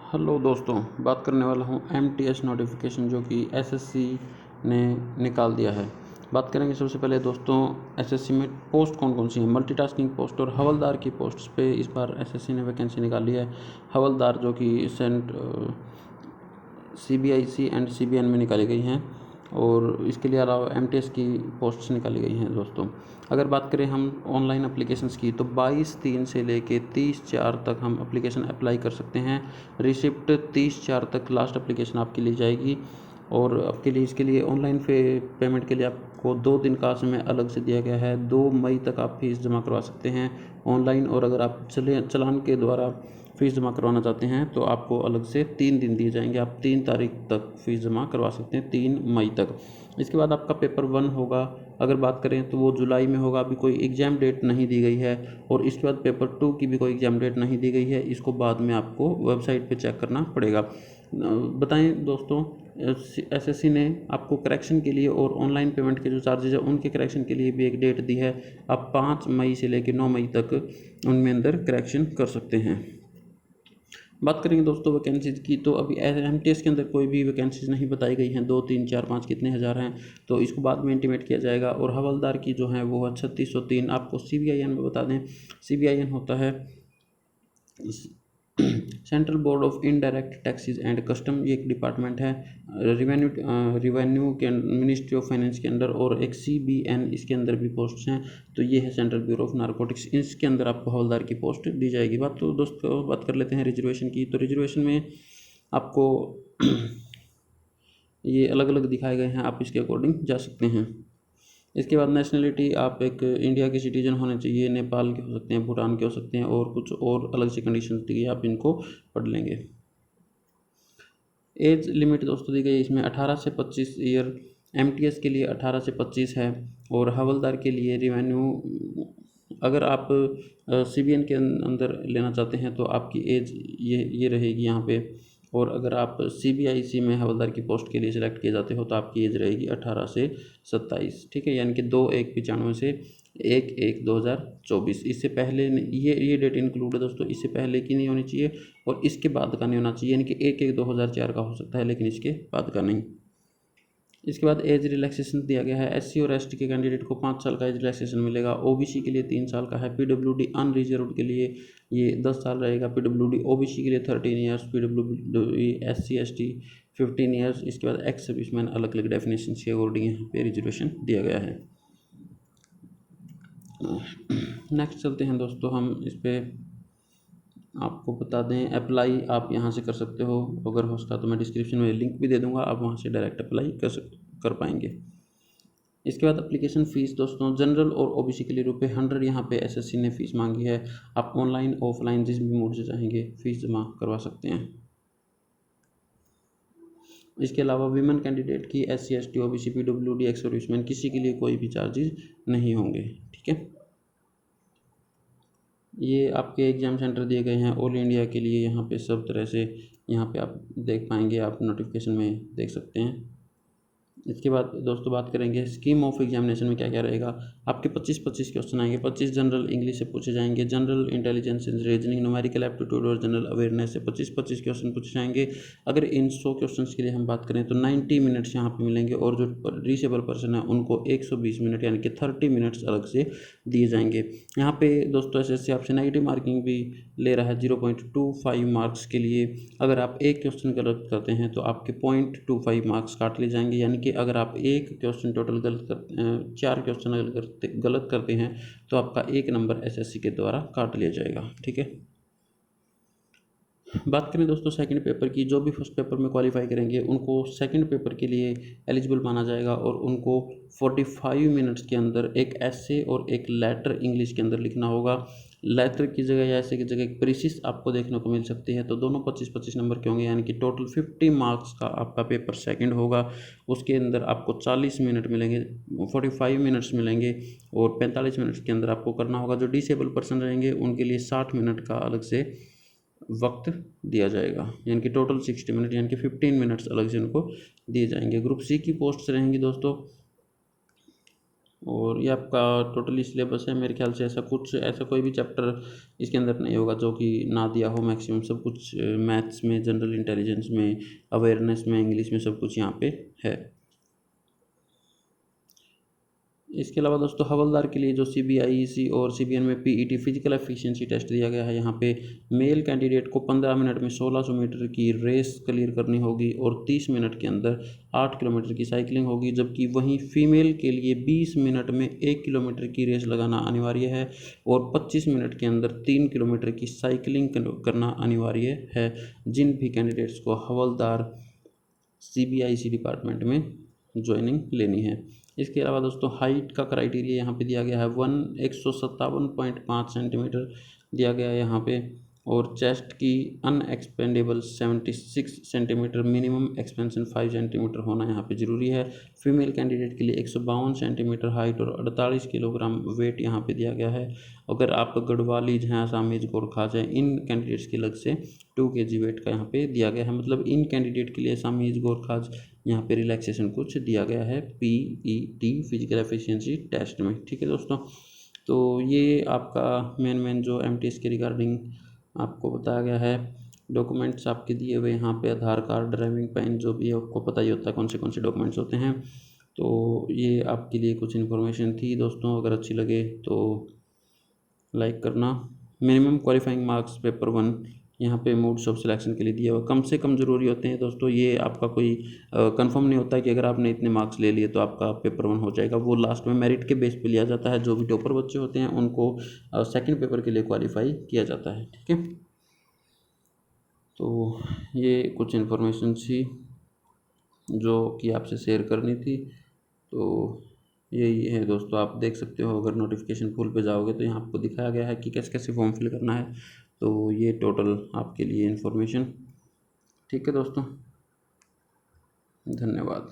Hello दोस्तों, बात करने वाला हूँ एमटीएस नोटिफिकेशन जो कि एसएससी ने निकाल दिया है। बात करेंगे सबसे पहले दोस्तों एसएससी में पोस्ट कौन कौन सी हैं। मल्टीटास्किंग पोस्ट और हवलदार की पोस्ट पे इस बार एसएससी ने वैकेंसी निकाली है। हवलदार जो कि सीबीआईसी एंड सीबीएन में निकाली गई हैं और इसके लिए अलावा एमटीएस की पोस्ट्स निकाली गई हैं दोस्तों। अगर बात करें हम ऑनलाइन एप्लीकेशंस की तो 22/3 से लेके 30/4 तक हम एप्लीकेशन अप्लाई कर सकते हैं। रिसिप्ट 30/4 तक लास्ट एप्लीकेशन आपकी ली जाएगी और आपके लिए इसके लिए ऑनलाइन पेमेंट के लिए आपको 2 दिन का समय अलग से दिया गया है। 2 मई तक आप फीस जमा करवा सकते हैं ऑनलाइन, और अगर आप चालान के द्वारा फ़ीस जमा करवाना चाहते हैं तो आपको अलग से 3 दिन दिए जाएंगे। आप 3 तारीख तक फ़ीस जमा करवा सकते हैं, 3 मई तक। इसके बाद आपका पेपर 1 होगा। अगर बात करें तो वो जुलाई में होगा। अभी कोई एग्ज़ाम डेट नहीं दी गई है। और इसके बाद पेपर 2 की भी कोई एग्ज़ाम डेट नहीं दी गई है। इसको बाद में आपको वेबसाइट पे चेक करना पड़ेगा। बताएं दोस्तों, एसएससी ने आपको करेक्शन के लिए और ऑनलाइन पेमेंट के जो चार्जेज है उनके करेक्शन के लिए भी एक डेट दी है। आप 5 मई से लेकर 9 मई तक उनमें अंदर करेक्शन कर सकते हैं। बात करेंगे दोस्तों वैकेंसीज़ की, तो अभी एमटीएस के अंदर कोई भी वैकेंसीज़ नहीं बताई गई हैं। 2, 3, 4, 5 कितने हज़ार हैं तो इसको बाद में इंटीमेट किया जाएगा। और हवलदार की जो है वो है 3603। आपको सीबीआईएन में बता दें, सीबीआईएन होता है central board of indirect taxes and custom. ये एक डिपार्टमेंट है रिवेन्यू के मिनिस्ट्री ऑफ फाइनेंस के अंदर। और एक सीबीएन इसके अंदर भी पोस्ट्स हैं, तो ये है सेंट्रल ब्यूरो ऑफ नारकोटिक्स। इसके अंदर आपको हवलदार की पोस्ट दी जाएगी। बात कर लेते हैं रिजर्वेशन की। तो रिजर्वेशन में आपको ये अलग अलग दिखाए गए हैं, आप इसके अकॉर्डिंग जा सकते हैं। इसके बाद नेशनलिटी, आप एक इंडिया के सिटीजन होने चाहिए, नेपाल के हो सकते हैं, भूटान के हो सकते हैं, और कुछ और अलग से कंडीशन दी है, आप इनको पढ़ लेंगे। एज लिमिट दोस्तों दी गई इसमें 18 से 25 ईयर। एमटीएस के लिए 18 से 25 है। और हवलदार के लिए रिवेन्यू, अगर आप सीबीएन के अंदर लेना चाहते हैं तो आपकी एज ये रहेगी यहाँ पे। और अगर आप सीबीआईसी में हवलदार की पोस्ट के लिए सिलेक्ट किए जाते हो तो आपकी एज रहेगी 18 से 27। ठीक है, यानी कि 2/1/95 से 1/1/2024। इससे पहले ये डेट इंक्लूड है दोस्तों, इससे पहले की नहीं होनी चाहिए और इसके बाद का नहीं होना चाहिए। यानी कि 1/1/2004 का हो सकता है लेकिन इसके बाद का नहीं। इसके बाद एज रिलैक्सेशन दिया गया है। एससी और एसटी के कैंडिडेट को 5 साल का एज रिलैक्सेशन मिलेगा। ओबीसी के लिए 3 साल का है। पीडब्ल्यूडी अनरिजर्व्ड के लिए ये 10 साल रहेगा। पीडब्ल्यूडी ओबीसी के लिए 13 years, PWD SC ST 15 years. इसके बाद एक्स सर्विसमैन अलग अलग डेफिनेशन के अकॉर्डिंग यहाँ पे रिजर्वेशन दिया गया है। नेक्स्ट चलते हैं दोस्तों हम इस पर। आपको बता दें अप्लाई आप यहाँ से कर सकते हो। अगर हो सका तो मैं डिस्क्रिप्शन में लिंक भी दे दूँगा, आप वहाँ से डायरेक्ट अप्लाई कर पाएंगे। इसके बाद एप्लीकेशन फ़ीस दोस्तों, जनरल और ओबीसी के लिए ₹100 यहाँ पे एसएससी ने फ़ीस मांगी है। आप ऑनलाइन ऑफलाइन जिस भी मोड से चाहेंगे फ़ीस जमा करवा सकते हैं। इसके अलावा विमेन कैंडिडेट की SC ST OBC PWD ex serviceman किसी के लिए कोई भी चार्जेस नहीं होंगे। ठीक है, ये आपके एग्ज़ाम सेंटर दिए गए हैं ऑल इंडिया के लिए। यहाँ पे सब तरह से यहाँ पे आप देख पाएंगे, आप नोटिफिकेशन में देख सकते हैं। इसके बाद दोस्तों बात करेंगे स्कीम ऑफ एग्जामिनेशन में क्या क्या रहेगा। आपके 25 क्वेश्चन आएंगे। 25 जनरल इंग्लिश से पूछे जाएंगे। General intelligence, reasoning, numerical aptitude और जनरल अवेयरनेस से 25 क्वेश्चन पूछे जाएंगे। अगर इन 100 क्वेश्चन के लिए हम बात करें तो 90 मिनट्स यहाँ पे मिलेंगे। और जो रीचेबल पर्सन है उनको 120 मिनट यानी कि 30 मिनट्स अलग से दिए जाएंगे। यहाँ पे दोस्तों एसएससी आपसे नेगेटिव मार्किंग भी ले रहा है 0.25 मार्क्स के लिए। अगर आप एक क्वेश्चन गलत करते हैं तो आपके 0.25 मार्क्स काट लिए जाएंगे। यानी कि अगर आप एक क्वेश्चन टोटल गलत करते 4 क्वेश्चन गलत करते हैं तो आपका 1 नंबर एसएससी के द्वारा काट लिया जाएगा। ठीक है, बात करें दोस्तों सेकंड पेपर की। जो भी फर्स्ट पेपर में क्वालिफाई करेंगे उनको सेकंड पेपर के लिए एलिजिबल माना जाएगा और उनको 45 मिनट्स के अंदर एक एसे और एक लेटर इंग्लिश के अंदर लिखना होगा। लेटर की जगह या ऐसे की जगह एक प्रीसिस आपको देखने को मिल सकती है। तो दोनों 25-25 नंबर के होंगे, यानी कि टोटल 50 मार्क्स का आपका पेपर सेकंड होगा। उसके अंदर आपको 40 मिनट मिलेंगे, 45 मिनट्स मिलेंगे और 45 मिनट्स के अंदर आपको करना होगा। जो डिसेबल पर्सन रहेंगे उनके लिए 60 मिनट का अलग से वक्त दिया जाएगा, यानी कि टोटल 60 मिनट यानी कि 15 मिनट्स अलग से उनको दिए जाएंगे। ग्रुप सी की पोस्ट रहेंगी दोस्तों और ये आपका टोटली सिलेबस है। मेरे ख्याल से ऐसा कोई भी चैप्टर इसके अंदर नहीं होगा जो कि ना दिया हो। मैक्सिमम सब कुछ मैथ्स में, जनरल इंटेलिजेंस में, अवेयरनेस में, इंग्लिश में सब कुछ यहाँ पे है। इसके अलावा दोस्तों हवलदार के लिए जो CBIEC और CBN में PET फिजिकल एफिशिएंसी टेस्ट दिया गया है, यहाँ पे मेल कैंडिडेट को 15 मिनट में 1600 मीटर की रेस क्लियर करनी होगी और 30 मिनट के अंदर 8 किलोमीटर की साइकिलिंग होगी, जबकि वहीं फीमेल के लिए 20 मिनट में 1 किलोमीटर की रेस लगाना अनिवार्य है और 25 मिनट के अंदर 3 किलोमीटर की साइकिलिंग करना अनिवार्य है, जिन भी कैंडिडेट्स को हवलदार CBIEC डिपार्टमेंट में ज्वाइनिंग लेनी है। इसके अलावा दोस्तों हाइट का क्राइटेरिया यहाँ पे दिया गया है 157.5 सेंटीमीटर दिया गया है यहाँ पे, और चेस्ट की अनएक्सपेंडेबल 76 सेंटीमीटर, मिनिमम एक्सपेंशन 5 सेंटीमीटर होना यहाँ पे ज़रूरी है। फीमेल कैंडिडेट के लिए 152 सेंटीमीटर हाइट और 48 किलोग्राम वेट यहाँ पे दिया गया है। अगर आप गढ़वाली हैं, आसामीज, गोरखाज हैं, इन कैंडिडेट्स की अलग से 2 kg वेट का यहाँ पे दिया गया है। मतलब इन कैंडिडेट के लिए आसामीज, गोरखाज यहाँ पे रिलैक्सेशन कुछ दिया गया है PET फिजिकल एफिशिएंसी टेस्ट में। ठीक है दोस्तों, तो ये आपका मेन जो MTS के रिगार्डिंग आपको बताया गया है। डॉक्यूमेंट्स आपके दिए हुए यहाँ पे आधार कार्ड, ड्राइविंग पैन, जो भी है आपको पता ही होता है कौन से डॉक्यूमेंट्स होते हैं। तो ये आपके लिए कुछ इन्फॉर्मेशन थी दोस्तों। अगर अच्छी लगे तो लाइक करना। मिनिमम क्वालिफाइंग मार्क्स पेपर 1 यहाँ पे मोड्स ऑफ सिलेक्शन के लिए दिया हुआ कम से कम ज़रूरी होते हैं दोस्तों। ये आपका कोई कंफर्म नहीं होता है कि अगर आपने इतने मार्क्स ले लिए तो आपका पेपर 1 हो जाएगा। वो लास्ट में मेरिट के बेस पे लिया जाता है। जो भी टॉपर बच्चे होते हैं उनको सेकंड पेपर के लिए क्वालिफाई किया जाता है। ठीक है, तो ये कुछ इन्फॉर्मेशन थी जो कि आपसे शेयर करनी थी। तो यही है दोस्तों, आप देख सकते हो अगर नोटिफिकेशन फुल पे जाओगे तो यहाँ आपको दिखाया गया है कि कैसे कैसे फॉर्म फिल करना है। तो ये टोटल आपके लिए इन्फॉर्मेशन। ठीक है दोस्तों, धन्यवाद।